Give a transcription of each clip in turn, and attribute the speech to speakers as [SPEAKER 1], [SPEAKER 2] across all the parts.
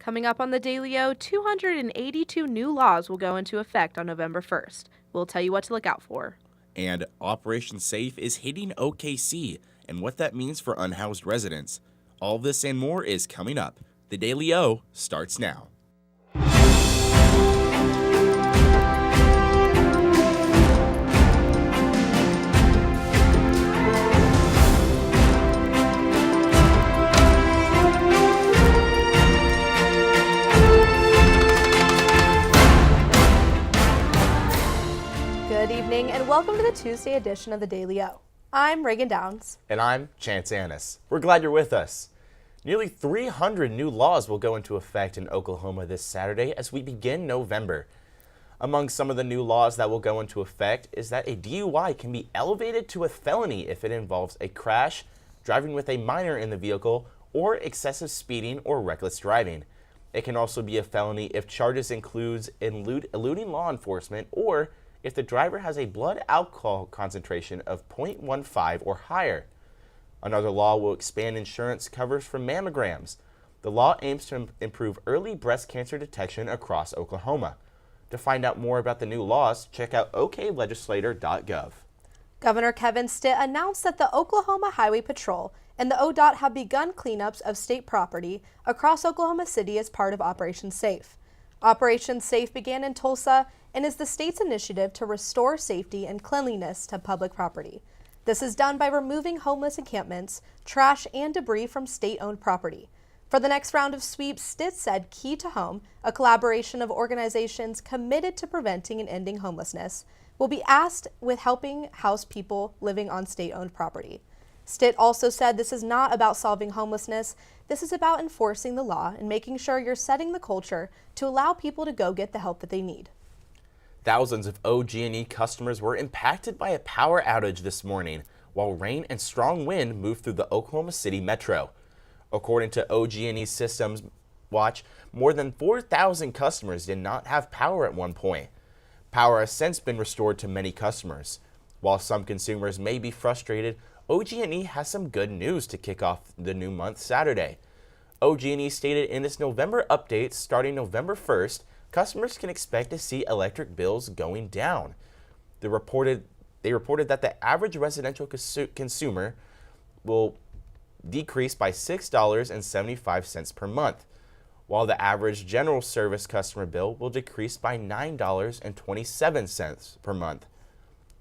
[SPEAKER 1] Coming up on the Daily O, 282 new laws will go into effect on November 1st. We'll tell you what to look out for.
[SPEAKER 2] And Operation Safe is hitting OKC and what that means for unhoused residents. All this and more is coming up. The Daily O starts now.
[SPEAKER 1] Good evening and welcome to the Tuesday edition of the Daily O. I'm Reagan Downs.
[SPEAKER 3] And I'm Chance Annis. We're glad you're with us. Nearly 300 new laws will go into effect in Oklahoma this Saturday as we begin November. Among some of the new laws that will go into effect is that a DUI can be elevated to a felony if it involves a crash, driving with a minor in the vehicle, or excessive speeding or reckless driving. It can also be a felony if charges includes eluding law enforcement or if the driver has a blood alcohol concentration of 0.15 or higher. Another law will expand insurance coverage for mammograms. The law aims to improve early breast cancer detection across Oklahoma. To find out more about the new laws, check out oklegislator.gov.
[SPEAKER 1] Governor Kevin Stitt announced that the Oklahoma Highway Patrol and the ODOT have begun cleanups of state property across Oklahoma City as part of Operation Safe. Operation Safe began in Tulsa and is the state's initiative to restore safety and cleanliness to public property. This is done by removing homeless encampments, trash, and debris from state-owned property. For the next round of sweeps, Stitt said Key to Home, a collaboration of organizations committed to preventing and ending homelessness, will be asked with helping house people living on state-owned property. Stitt also said this is not about solving homelessness. This is about enforcing the law and making sure you're setting the culture to allow people to go get the help that they need.
[SPEAKER 3] Thousands of OG&E customers were impacted by a power outage this morning while rain and strong wind moved through the Oklahoma City metro. According to OG&E Systems Watch, more than 4,000 customers did not have power at one point. Power has since been restored to many customers. While some consumers may be frustrated, OG&E has some good news to kick off the new month Saturday. OG&E stated in its November update starting November 1st, customers can expect to see electric bills going down. They reported that the average residential consumer will decrease by $6.75 per month, while the average general service customer bill will decrease by $9.27 per month.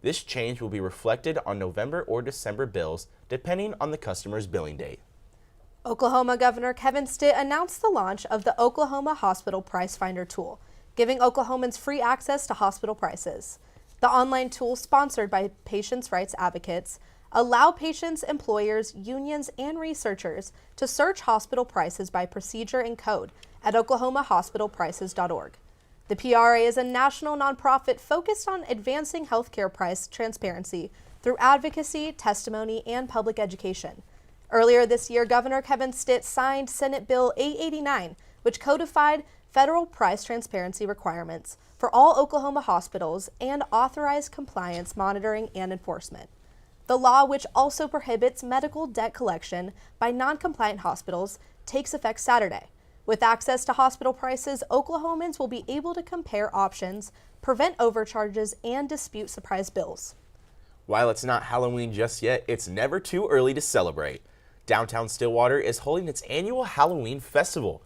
[SPEAKER 3] This change will be reflected on November or December bills, depending on the customer's billing date.
[SPEAKER 1] Oklahoma Governor Kevin Stitt announced the launch of the Oklahoma Hospital Price Finder tool, giving Oklahomans free access to hospital prices. The online tool, sponsored by patients' rights advocates, allow patients, employers, unions, and researchers to search hospital prices by procedure and code at oklahomahospitalprices.org. The PRA is a national nonprofit focused on advancing healthcare price transparency through advocacy, testimony, and public education. Earlier this year, Governor Kevin Stitt signed Senate Bill 889, which codified federal price transparency requirements for all Oklahoma hospitals and authorized compliance monitoring and enforcement. The law, which also prohibits medical debt collection by non-compliant hospitals, takes effect Saturday. With access to hospital prices, Oklahomans will be able to compare options, prevent overcharges, and dispute surprise bills.
[SPEAKER 3] While it's not Halloween just yet, it's never too early to celebrate. Downtown Stillwater is holding its annual Halloween festival.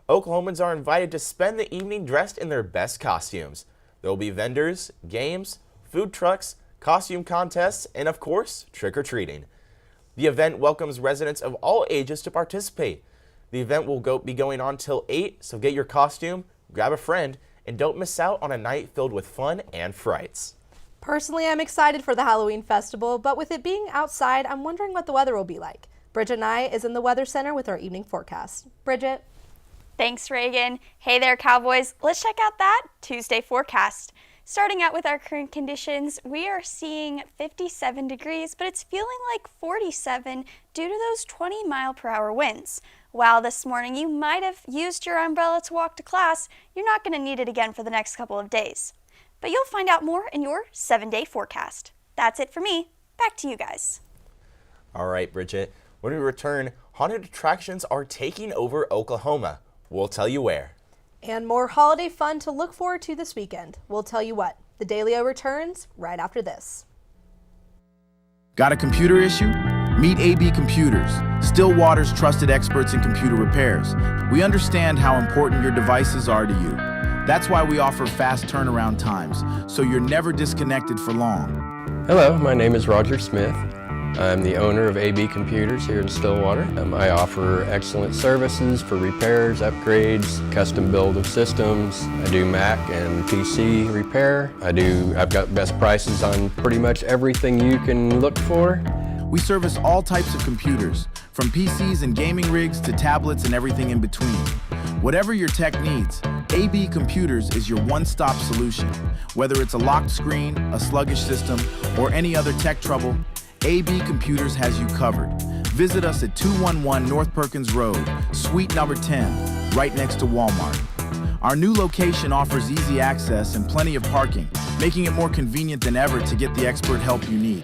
[SPEAKER 3] Oklahomans are invited to spend the evening dressed in their best costumes. There will be vendors, games, food trucks, costume contests, and of course, trick-or-treating. The event welcomes residents of all ages to participate. The event will be going on till 8, so get your costume, grab a friend, and don't miss out on a night filled with fun and frights.
[SPEAKER 1] Personally, I'm excited for the Halloween festival, but with it being outside, I'm wondering what the weather will be like. Bridget Nye is in the Weather Center with our evening forecast. Bridget.
[SPEAKER 4] Thanks, Reagan. Hey there, Cowboys. Let's check out that Tuesday forecast. Starting out with our current conditions, we are seeing 57 degrees, but it's feeling like 47 due to those 20-mile-per-hour winds. While this morning you might have used your umbrella to walk to class, you're not going to need it again for the next couple of days. But you'll find out more in your 7-day forecast. That's it for me. Back to you guys.
[SPEAKER 3] All right, Bridget. When we return, haunted attractions are taking over Oklahoma. We'll tell you where.
[SPEAKER 1] And more holiday fun to look forward to this weekend. We'll tell you what. The Daily O returns right after this.
[SPEAKER 5] Got a computer issue? Meet AB Computers, Stillwater's trusted experts in computer repairs. We understand how important your devices are to you. That's why we offer fast turnaround times, so you're never disconnected for long.
[SPEAKER 6] Hello, my name is Roger Smith. I'm the owner of AB Computers here in Stillwater. I offer excellent services for repairs, upgrades, custom build of systems. I do Mac and PC repair. I've got best prices on pretty much everything you can look for.
[SPEAKER 5] We service all types of computers, from PCs and gaming rigs to tablets and everything in between. Whatever your tech needs, AB Computers is your one-stop solution. Whether it's a locked screen, a sluggish system, or any other tech trouble, AB Computers has you covered. Visit us at 211 North Perkins Road, Suite number 10, right next to Walmart. Our new location offers easy access and plenty of parking, making it more convenient than ever to get the expert help you need.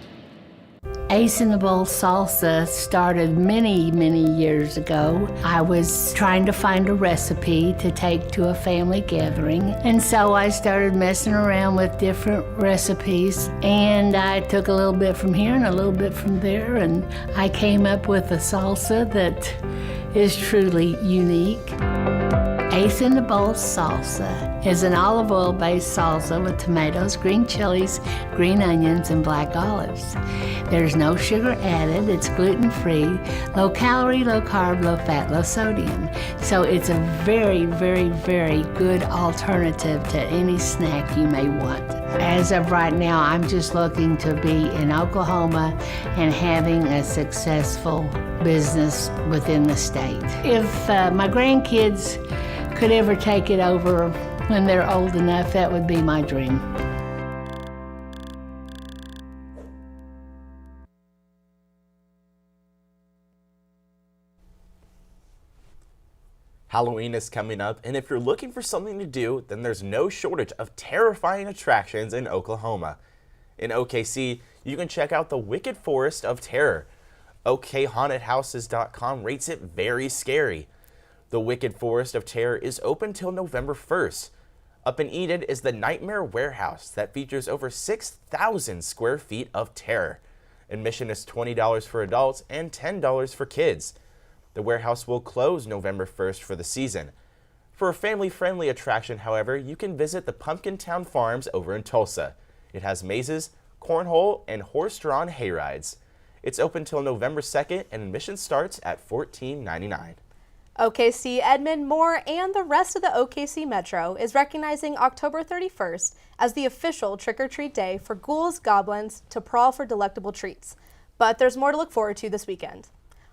[SPEAKER 7] Ace in the Bowl Salsa started many, many years ago. I was trying to find a recipe to take to a family gathering, and so I started messing around with different recipes, and I took a little bit from here and a little bit from there, and I came up with a salsa that is truly unique. Ace in the Bowl Salsa is an olive oil-based salsa with tomatoes, green chilies, green onions, and black olives. There's no sugar added, it's gluten-free, low calorie, low carb, low fat, low sodium. So it's a very, very, very good alternative to any snack you may want. As of right now, I'm just looking to be in Oklahoma and having a successful business within the state. If my grandkids could ever take it over when they're old enough, that would be my dream.
[SPEAKER 3] Halloween is coming up, and if you're looking for something to do, then there's no shortage of terrifying attractions in Oklahoma. In OKC, you can check out the Wicked Forest of Terror. OKHauntedHouses.com rates it very scary. The Wicked Forest of Terror is open till November 1st. Up in Eden is the Nightmare Warehouse that features over 6,000 square feet of terror. Admission is $20 for adults and $10 for kids. The warehouse will close November 1st for the season. For a family-friendly attraction, however, you can visit the Pumpkin Town Farms over in Tulsa. It has mazes, cornhole, and horse-drawn hayrides. It's open till November 2nd, and admission starts at $14.99.
[SPEAKER 1] OKC, Edmond, Moore, and the rest of the OKC Metro is recognizing October 31st as the official trick-or-treat day for ghouls, goblins to prowl for delectable treats. But there's more to look forward to this weekend.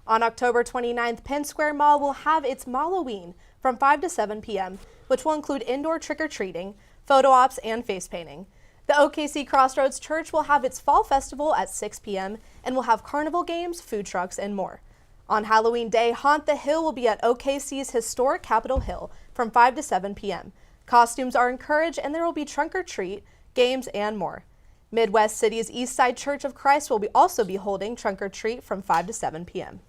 [SPEAKER 1] On October 29th, Penn Square Mall will have its Malloween from 5 to 7 p.m., which will include indoor trick-or-treating, photo ops, and face painting. The OKC Crossroads Church will have its Fall Festival at 6 p.m. and will have carnival games, food trucks, and more. On Halloween Day, Haunt the Hill will be at OKC's historic Capitol Hill from 5 to 7 p.m. Costumes are encouraged, and there will be trunk-or-treat, games, and more. Midwest City's Eastside Church of Christ will also be holding trunk-or-treat from 5 to 7 p.m.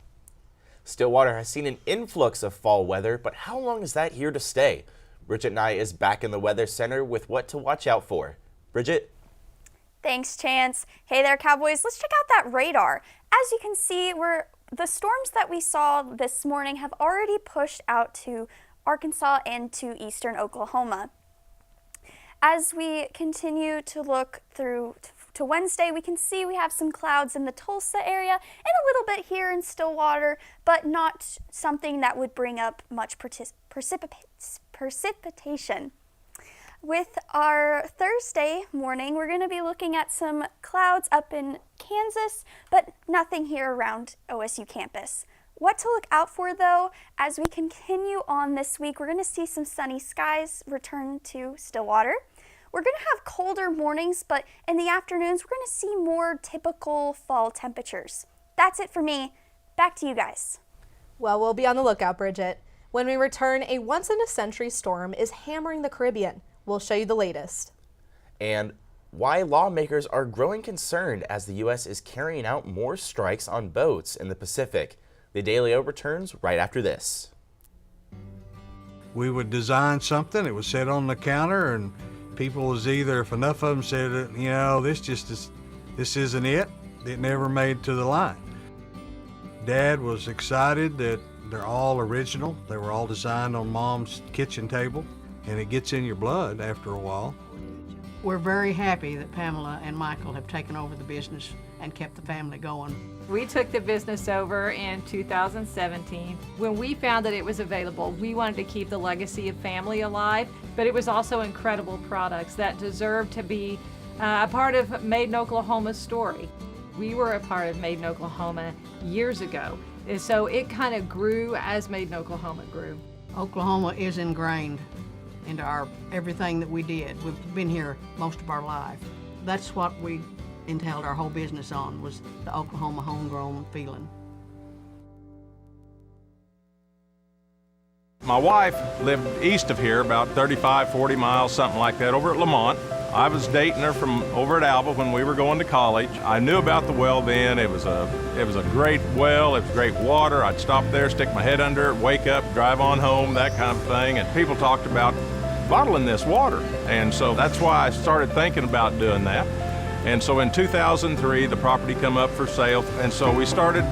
[SPEAKER 3] Stillwater has seen an influx of fall weather, but how long is that here to stay? Bridget Nye is back in the Weather Center with what to watch out for. Bridget?
[SPEAKER 4] Thanks, Chance. Hey there, Cowboys. Let's check out that radar. As you can see, the storms that we saw this morning have already pushed out to Arkansas and to eastern Oklahoma. As we continue to look through to Wednesday, we can see we have some clouds in the Tulsa area and a little bit here in Stillwater, but not something that would bring up much precipitation. With our Thursday morning, we're going to be looking at some clouds up in Kansas, but nothing here around OSU campus. What to look out for, though, as we continue on this week, we're going to see some sunny skies return to Stillwater. We're going to have colder mornings, but in the afternoons, we're going to see more typical fall temperatures. That's it for me. Back to you guys.
[SPEAKER 1] Well, we'll be on the lookout, Bridget. When we return, a once-in-a-century storm is hammering the Caribbean. We'll show you the latest.
[SPEAKER 3] And why lawmakers are growing concerned as the U.S. is carrying out more strikes on boats in the Pacific. The Daily O returns right after this.
[SPEAKER 8] We would design something, it would sit on the counter, and people was either, if enough of them said, you know, this isn't it, it never made to the line. Dad was excited that they're all original. They were all designed on Mom's kitchen table, and it gets in your blood after a while.
[SPEAKER 9] We're very happy that Pamela and Michael have taken over the business and kept the family going.
[SPEAKER 10] We took the business over in 2017. When we found that it was available, we wanted to keep the legacy of family alive, but it was also incredible products that deserved to be a part of Made in Oklahoma's story. We were a part of Made in Oklahoma years ago, and so it kind of grew as Made in Oklahoma grew.
[SPEAKER 9] Oklahoma is ingrained into everything that we did. We've been here most of our life. That's what we entailed our whole business on, was the Oklahoma homegrown feeling.
[SPEAKER 11] My wife lived east of here, about 35, 40 miles, something like that, over at Lamont. I was dating her from over at Alba when we were going to college. I knew about the well then. It was a great well. It was great water. I'd stop there, stick my head under it, wake up, drive on home, that kind of thing. And people talked about bottling this water. And so that's why I started thinking about doing that. And so in 2003, the property come up for sale. And so we started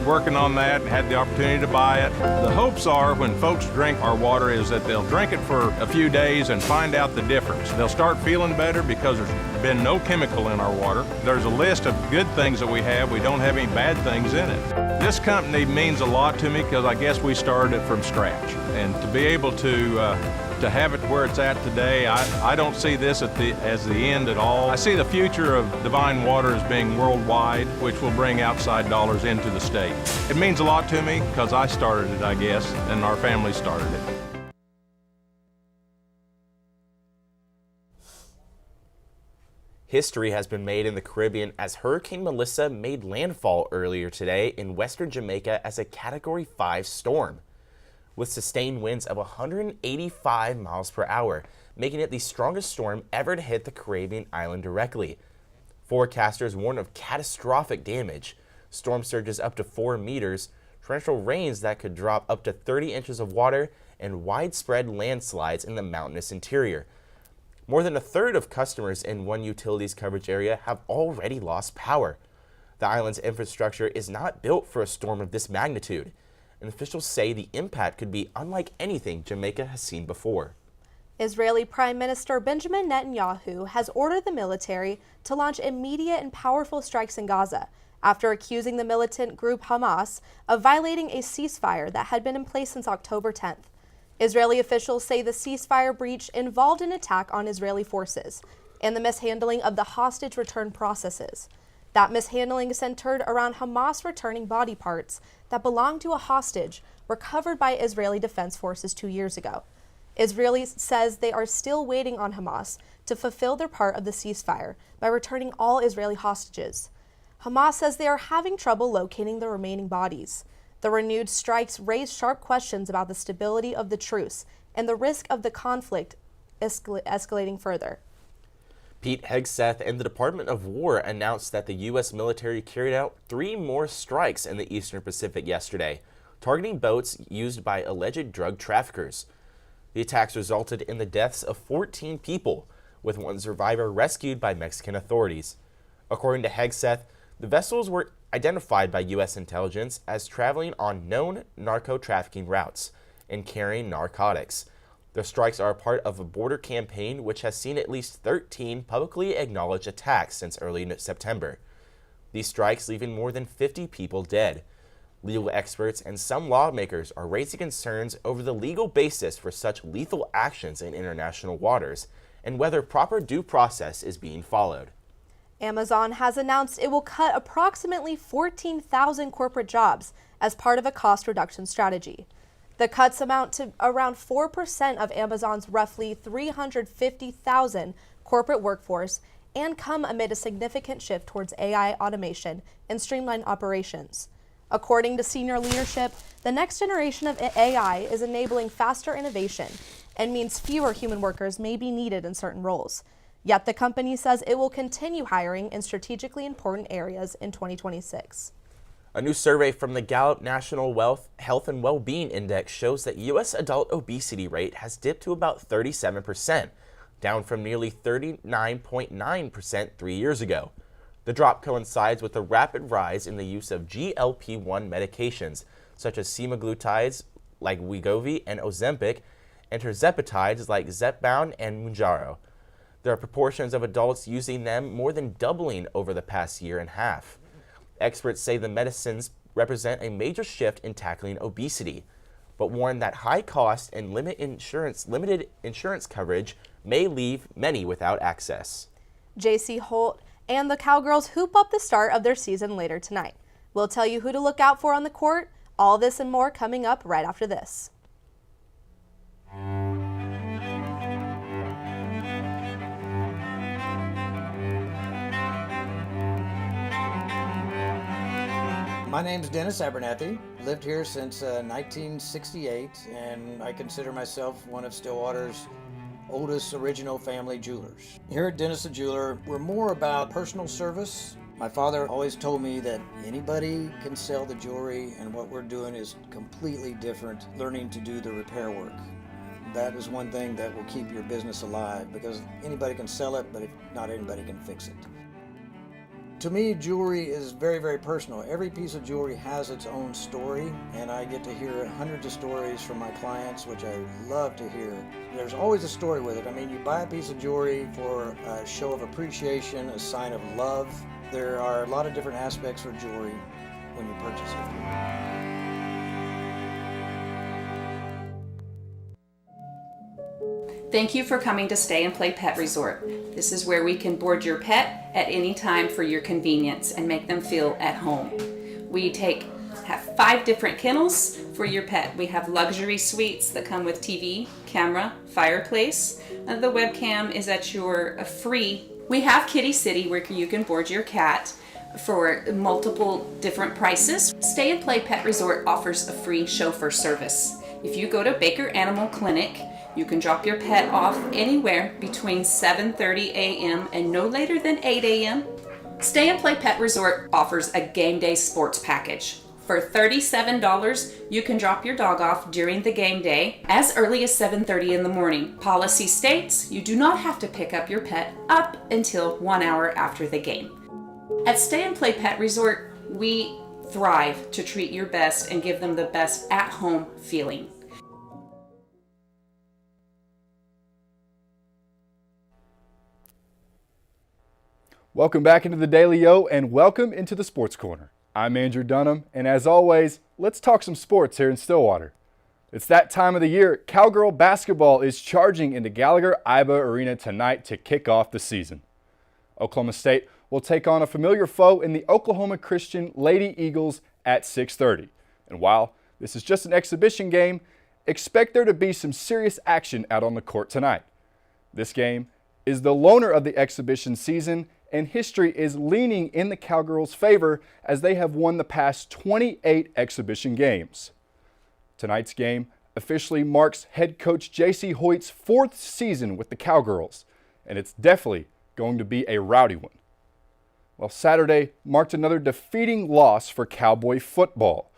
[SPEAKER 11] working on that, had the opportunity to buy it. The hopes are when folks drink our water is that they'll drink it for a few days and find out the difference. They'll start feeling better because there's been no chemical in our water. There's a list of good things that we have. We don't have any bad things in it. This company means a lot to me because I guess we started it from scratch. And to be able to have it where it's at today, I don't see this as the end at all. I see the future of Divine Water as being worldwide, which will bring outside dollars into the state. It means a lot to me because I started it, I guess, and our family started it.
[SPEAKER 3] History has been made in the Caribbean as Hurricane Melissa made landfall earlier today in western Jamaica as a Category 5 storm, with sustained winds of 185 miles per hour, making it the strongest storm ever to hit the Caribbean island directly. Forecasters warn of catastrophic damage, storm surges up to 4 meters, torrential rains that could drop up to 30 inches of water, and widespread landslides in the mountainous interior. More than a third of customers in one utilities coverage area have already lost power. The island's infrastructure is not built for a storm of this magnitude, and officials say the impact could be unlike anything Jamaica has seen before.
[SPEAKER 1] Israeli Prime Minister Benjamin Netanyahu has ordered the military to launch immediate and powerful strikes in Gaza after accusing the militant group Hamas of violating a ceasefire that had been in place since October 10th. Israeli officials say the ceasefire breach involved an attack on Israeli forces and the mishandling of the hostage return processes. That mishandling centered around Hamas returning body parts that belonged to a hostage recovered by Israeli Defense Forces 2 years ago. Israel says they are still waiting on Hamas to fulfill their part of the ceasefire by returning all Israeli hostages. Hamas says they are having trouble locating the remaining bodies. The renewed strikes raise sharp questions about the stability of the truce and the risk of the conflict escalating further.
[SPEAKER 3] Pete Hegseth and the Department of War announced that the U.S. military carried out 3 more strikes in the Eastern Pacific yesterday, targeting boats used by alleged drug traffickers. The attacks resulted in the deaths of 14 people, with one survivor rescued by Mexican authorities. According to Hegseth, the vessels were identified by U.S. intelligence as traveling on known narco-trafficking routes and carrying narcotics. The strikes are a part of a border campaign which has seen at least 13 publicly acknowledged attacks since early September. These strikes leaving more than 50 people dead. Legal experts and some lawmakers are raising concerns over the legal basis for such lethal actions in international waters and whether proper due process is being followed.
[SPEAKER 1] Amazon has announced it will cut approximately 14,000 corporate jobs as part of a cost reduction strategy. The cuts amount to around 4% of Amazon's roughly 350,000 corporate workforce and come amid a significant shift towards AI automation and streamlined operations. According to senior leadership, the next generation of AI is enabling faster innovation and means fewer human workers may be needed in certain roles. Yet the company says it will continue hiring in strategically important areas in 2026.
[SPEAKER 3] A new survey from the Gallup National Health and Well-Being Index shows that U.S. adult obesity rate has dipped to about 37%, down from nearly 39.9% 3 years ago. The drop coincides with a rapid rise in the use of GLP-1 medications, such as semaglutides like Wegovy and Ozempic, and tirzepatides like Zepbound and Mounjaro. There are proportions of adults using them more than doubling over the past year and a half. Experts say the medicines represent a major shift in tackling obesity, but warn that high cost and limited insurance coverage may leave many without access.
[SPEAKER 1] JC Holt and the Cowgirls hoop up the start of their season later tonight. We'll tell you who to look out for on the court. All this and more coming up right after this.
[SPEAKER 12] My name's Dennis Abernathy. Lived here since 1968, and I consider myself one of Stillwater's oldest original family jewelers. Here at Dennis the Jeweler, we're more about personal service. My father always told me that anybody can sell the jewelry, and what we're doing is completely different, learning to do the repair work. That is one thing that will keep your business alive, because anybody can sell it, but not anybody can fix it. To me, jewelry is very, very personal. Every piece of jewelry has its own story, and I get to hear hundreds of stories from my clients, which I love to hear. There's always a story with it. I mean, you buy a piece of jewelry for a show of appreciation, a sign of love. There are a lot of different aspects for jewelry when you purchase it.
[SPEAKER 13] Thank you for coming to Stay and Play Pet Resort. This is where we can board your pet at any time for your convenience and make them feel at home. We have 5 different kennels for your pet. We have luxury suites that come with TV, camera, fireplace. The webcam is at your free. We have Kitty City where you can board your cat for multiple different prices. Stay and Play Pet Resort offers a free chauffeur service. If you go to Baker Animal Clinic, you can drop your pet off anywhere between 7:30 a.m. and no later than 8 a.m. Stay and Play Pet Resort offers a game day sports package. For $37, you can drop your dog off during the game day as early as 7:30 in the morning. Policy states you do not have to pick up your pet up until 1 hour after the game. At Stay and Play Pet Resort, we thrive to treat your best and give them the best at-home feeling.
[SPEAKER 14] Welcome back into the Daily O and welcome into the Sports Corner. I'm Andrew Dunham, and as always, let's talk some sports here in Stillwater. It's that time of the year. Cowgirl basketball is charging into Gallagher-Iba Arena tonight to kick off the season. Oklahoma State will take on a familiar foe in the Oklahoma Christian Lady Eagles at 6:30. And while this is just an exhibition game, expect there to be some serious action out on the court tonight. This game is the loner of the exhibition season, and history is leaning in the Cowgirls' favor as they have won the past 28 exhibition games. Tonight's game officially marks head coach J.C. Hoyt's 4th season with the Cowgirls, and it's definitely going to be a rowdy one. Well, Saturday marked another defeating loss for Cowboy football,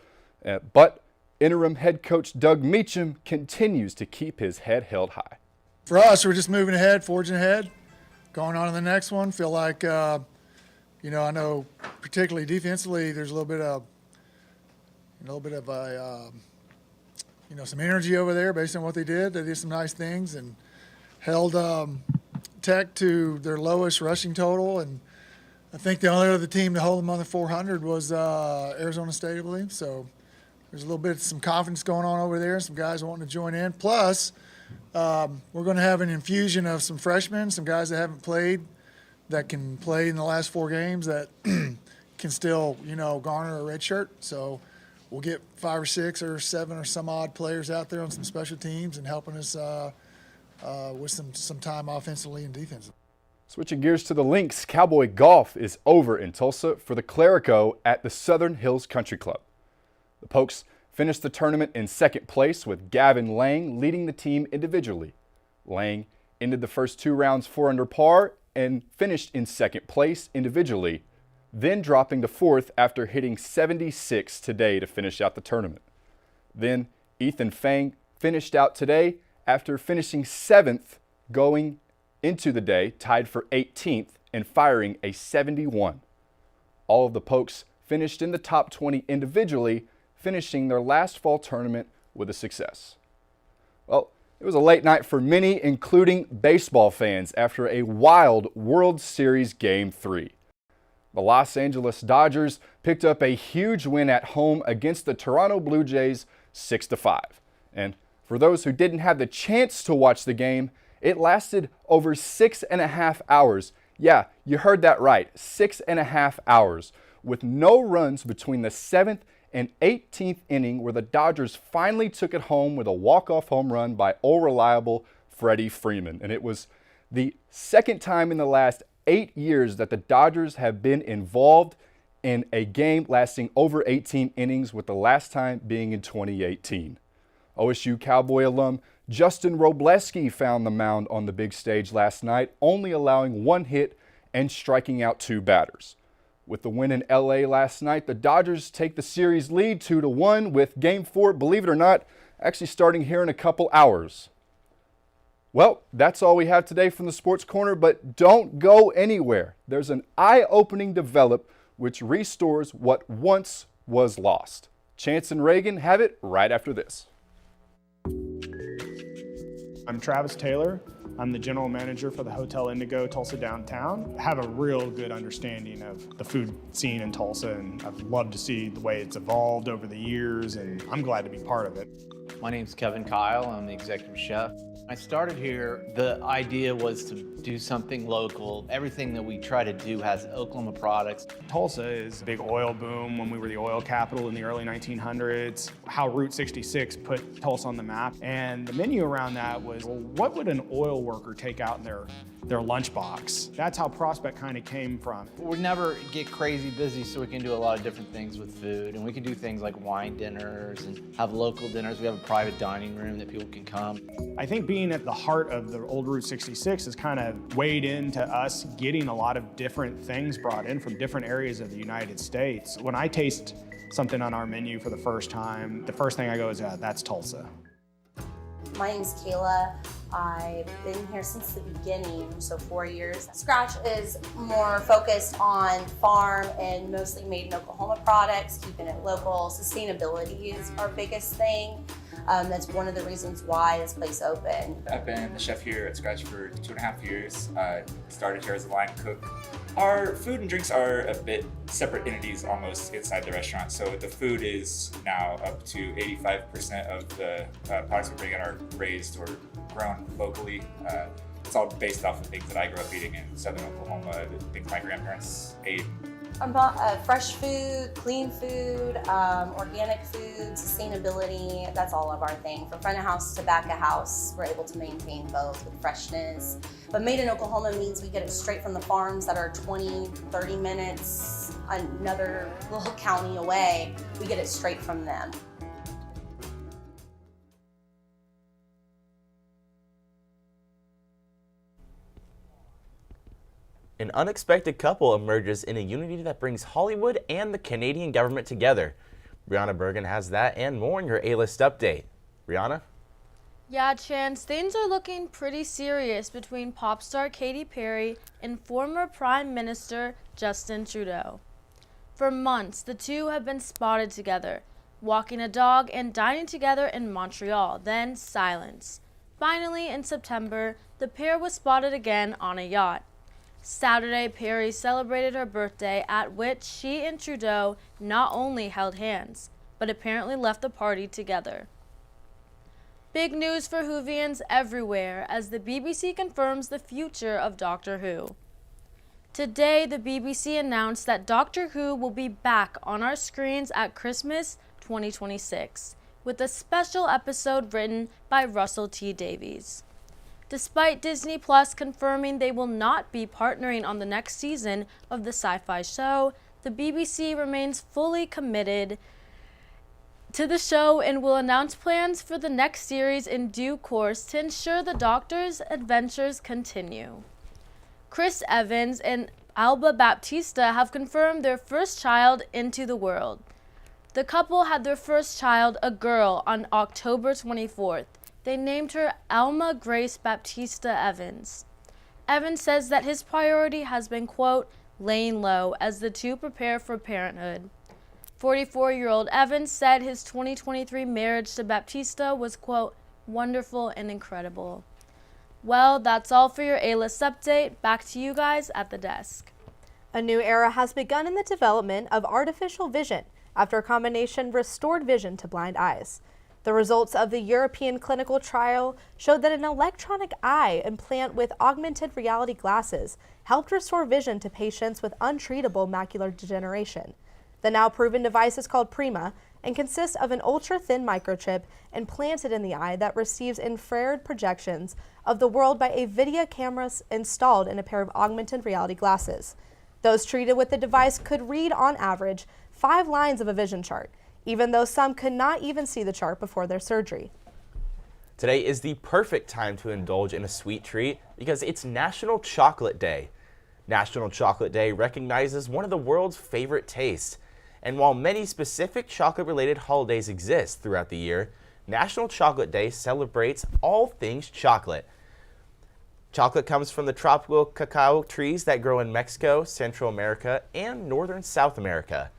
[SPEAKER 14] but interim head coach Doug Meacham continues to keep his head held high.
[SPEAKER 15] For us, we're just moving ahead, forging ahead, going on to the next one. Feel like, I know particularly defensively, there's a little bit of some energy over there based on what they did. They did some nice things and held Tech to their lowest rushing total. And I think the only other team to hold them under 400 was Arizona State, I believe. So there's a little bit of some confidence going on over there, some guys wanting to join in. Plus, we're going to have an infusion of some freshmen, some guys that haven't played, that can play in the last 4 games that can still, garner a red shirt. So we'll get 5 or 6 or 7 or some odd players out there on some special teams and helping us with some time offensively and defensively.
[SPEAKER 14] Switching gears to the links, Cowboy golf is over in Tulsa for the Clerico at the Southern Hills Country Club. The Pokes finished the tournament in 2nd place with Gavin Lang leading the team individually. Lang ended the first 2 rounds 4 under par and finished in 2nd place individually. then dropping to 4th after hitting 76 today to finish out the tournament. Then Ethan Fang finished out today after finishing 7th going into the day, tied for 18th and firing a 71. All of the Pokes finished in the top 20 individually, finishing their last fall tournament with a success. Well, it was a late night for many, including baseball fans, after a wild World Series Game 3. The Los Angeles Dodgers picked up a huge win at home against the Toronto Blue Jays 6-5. And for those who didn't have the chance to watch the game, it lasted over 6.5 hours. Yeah, you heard that right, 6.5 hours, with no runs between the 7th and 18th inning, where the Dodgers finally took it home with a walk-off home run by all-reliable Freddie Freeman. And it was the second time in the last 8 years that the Dodgers have been involved in a game lasting over 18 innings, with the last time being in 2018. OSU Cowboy alum Justin Robleski found the mound on the big stage last night, only allowing 1 hit and striking out 2 batters. With the win in LA last night, the Dodgers take the series lead 2-1, with Game 4, believe it or not, actually starting here in a couple hours. Well, that's all we have today from the Sports Corner, but don't go anywhere. There's an eye-opening develop which restores what once was lost. Chance and Reagan have it right after this.
[SPEAKER 16] I'm Travis Taylor. I'm the general manager for the Hotel Indigo Tulsa Downtown. I have a real good understanding of the food scene in Tulsa, and I've loved to see the way it's evolved over the years, and I'm glad to be part of it.
[SPEAKER 17] My name's Kevin Kyle. I'm the executive chef. I started here, the idea was to do something local. Everything that we try to do has Oklahoma products.
[SPEAKER 16] Tulsa is a big oil boom when we were the oil capital in the early 1900s. How Route 66 put Tulsa on the map. And the menu around that was, well, what would an oil worker take out in their lunchbox? That's how Prospect kind of came from.
[SPEAKER 17] We never get crazy busy, so we can do a lot of different things with food. And we can do things like wine dinners and have local dinners. We have a private dining room that people can come.
[SPEAKER 16] I think being at the heart of the old Route 66 has kind of weighed into us getting a lot of different things brought in from different areas of the United States. When I taste something on our menu for the first time, the first thing I go is, that's Tulsa.
[SPEAKER 18] My name's Kayla. I've been here since the beginning, so 4 years. Scratch is more focused on farm and mostly made in Oklahoma products, keeping it local. Sustainability is our biggest thing. That's one of the reasons why this place opened.
[SPEAKER 19] I've been the chef here at Scratch for 2.5 years. Started here as a line cook. Our food and drinks are a bit separate entities almost inside the restaurant. So the food is now up to 85% of the products we bring in are raised or grown locally. It's all based off of things that I grew up eating in southern Oklahoma, the things my grandparents ate.
[SPEAKER 18] Fresh food, clean food, organic food, sustainability, that's all of our thing. From front of house to back of house, we're able to maintain both with freshness. But made in Oklahoma means we get it straight from the farms that are 20, 30 minutes, another little county away. We get it straight from them.
[SPEAKER 3] An unexpected couple emerges in a unity that brings Hollywood and the Canadian government together. Brianna Bergen has that and more in your A-List update. Brianna?
[SPEAKER 20] Yeah, Chance, things are looking pretty serious between pop star Katy Perry and former Prime Minister Justin Trudeau. For months, the two have been spotted together, walking a dog and dining together in Montreal, then silence. Finally, in September, the pair was spotted again on a yacht. Saturday, Perry celebrated her birthday, at which she and Trudeau not only held hands, but apparently left the party together. Big news for Whovians everywhere as the BBC confirms the future of Doctor Who. Today, the BBC announced that Doctor Who will be back on our screens at Christmas 2026, with a special episode written by Russell T. Davies. Despite Disney Plus confirming they will not be partnering on the next season of the sci-fi show, the BBC remains fully committed to the show and will announce plans for the next series in due course to ensure the Doctor's adventures continue. Chris Evans, an Alba Baptista have confirmed their first child into the world. The couple had their first child, a girl, on October 24th. They named her Alma Grace Baptista Evans. Evans says that his priority has been, quote, laying low as the two prepare for parenthood. 44-year-old Evans said his 2023 marriage to Baptista was, quote, wonderful and incredible. Well, that's all for your A-List update. Back to you guys at the desk.
[SPEAKER 1] A new era has begun in the development of artificial vision after a combination restored vision to blind eyes. The results of the European clinical trial showed that an electronic eye implant with augmented reality glasses helped restore vision to patients with untreatable macular degeneration. The now proven device is called Prima and consists of an ultra-thin microchip implanted in the eye that receives infrared projections of the world by a video camera installed in a pair of augmented reality glasses. Those treated with the device could read, on average, 5 lines of a vision chart, even though some could not even see the chart before their surgery.
[SPEAKER 3] Today is the perfect time to indulge in a sweet treat because it's National Chocolate Day. National Chocolate Day recognizes one of the world's favorite tastes. And while many specific chocolate-related holidays exist throughout the year, National Chocolate Day celebrates all things chocolate. Chocolate comes from the tropical cacao trees that grow in Mexico, Central America, and northern South America.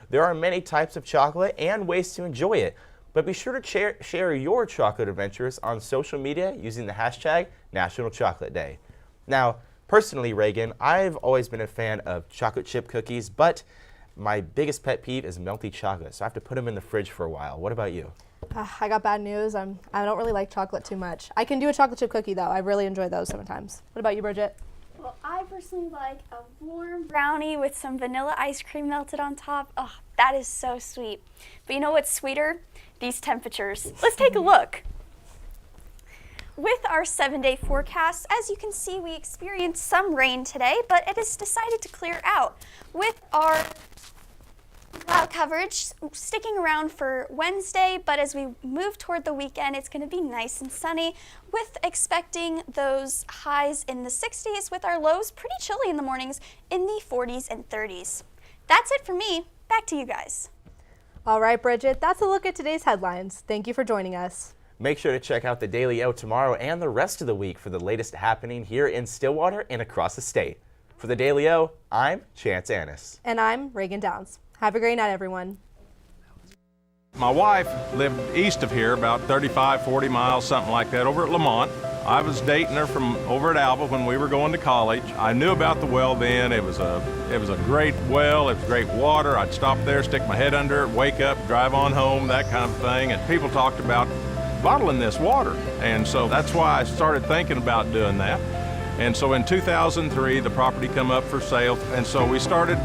[SPEAKER 3] There are many types of chocolate and ways to enjoy it, but be sure to share your chocolate adventures on social media using the hashtag National Chocolate Day. Now, personally, Reagan, I've always been a fan of chocolate chip cookies, but my biggest pet peeve is melty chocolate, so I have to put them in the fridge for a while. What about you?
[SPEAKER 1] I got bad news. I don't really like chocolate too much. I can do a chocolate chip cookie, though. I really enjoy those sometimes. What about you, Bridget?
[SPEAKER 4] Well, I personally like a warm brownie with some vanilla ice cream melted on top. Oh, that is so sweet. But you know what's sweeter? These temperatures. Let's take a look. With our 7-day forecast, as you can see, we experienced some rain today, but it has decided to clear out with our cloud coverage sticking around for Wednesday, but as we move toward the weekend, it's going to be nice and sunny with expecting those highs in the 60s with our lows pretty chilly in the mornings in the 40s and 30s. That's it for me. Back to you guys.
[SPEAKER 1] All right, Bridget, that's a look at today's headlines. Thank you for joining us.
[SPEAKER 3] Make sure to check out the Daily O tomorrow and the rest of the week for the latest happening here in Stillwater and across the state. For the Daily O, I'm Chance Annis.
[SPEAKER 1] And I'm Reagan Downs. Have a great night, everyone.
[SPEAKER 11] My wife lived east of here, about 35, 40 miles, something like that, over at Lamont. I was dating her from over at Alba when we were going to college. I knew about the well then. It was a great well. It was great water. I'd stop there, stick my head under it, wake up, drive on home, that kind of thing. And people talked about bottling this water. And so that's why I started thinking about doing that. And so in 2003, the property come up for sale. And so we started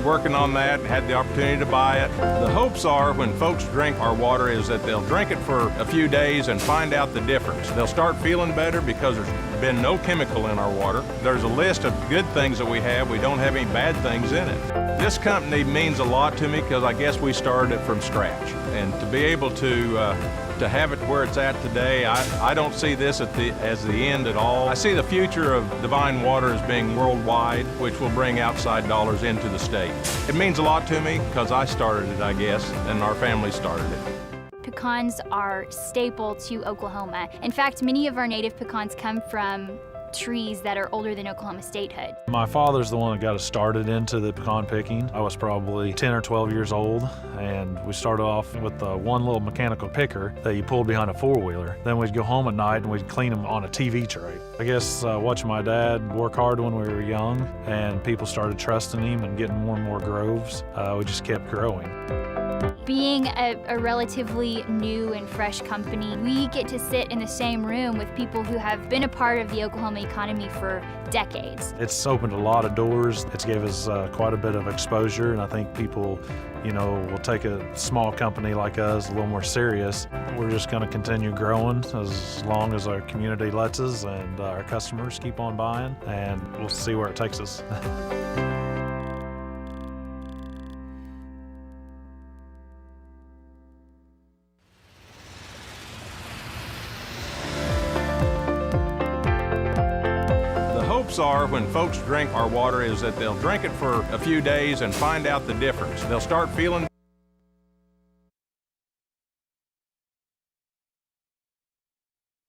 [SPEAKER 11] working on that, had the opportunity to buy it. The hopes are when folks drink our water is that they'll drink it for a few days and find out the difference. They'll start feeling better because there's been no chemical in our water. There's a list of good things that we have. We don't have any bad things in it. This company means a lot to me because I guess we started it from scratch. And to be able to have it where it's at today, I don't see this as the end at all. I see the future of Divine Water as being worldwide, which will bring outside dollars into the state. It means a lot to me because I started it, I guess, and our family started it.
[SPEAKER 21] Pecans are staple to Oklahoma. In fact, many of our native pecans come from trees that are older than Oklahoma statehood.
[SPEAKER 22] My father's the one that got us started into the pecan picking. I was probably 10 or 12 years old, and we started off with one little mechanical picker that you pulled behind a four-wheeler. Then we'd go home at night and we'd clean them on a TV tray. I guess watching my dad work hard when we were young, and people started trusting him and getting more and more groves, we just kept growing.
[SPEAKER 21] Being a relatively new and fresh company, we get to sit in the same room with people who have been a part of the Oklahoma economy for decades.
[SPEAKER 22] It's opened a lot of doors. It's gave us quite a bit of exposure, and I think people, will take a small company like us a little more serious. We're just going to continue growing as long as our community lets us and our customers keep on buying, and we'll see where it takes us.
[SPEAKER 11] hopes are when folks drink our water is that they'll drink it for a few days and find out the difference. They'll start feeling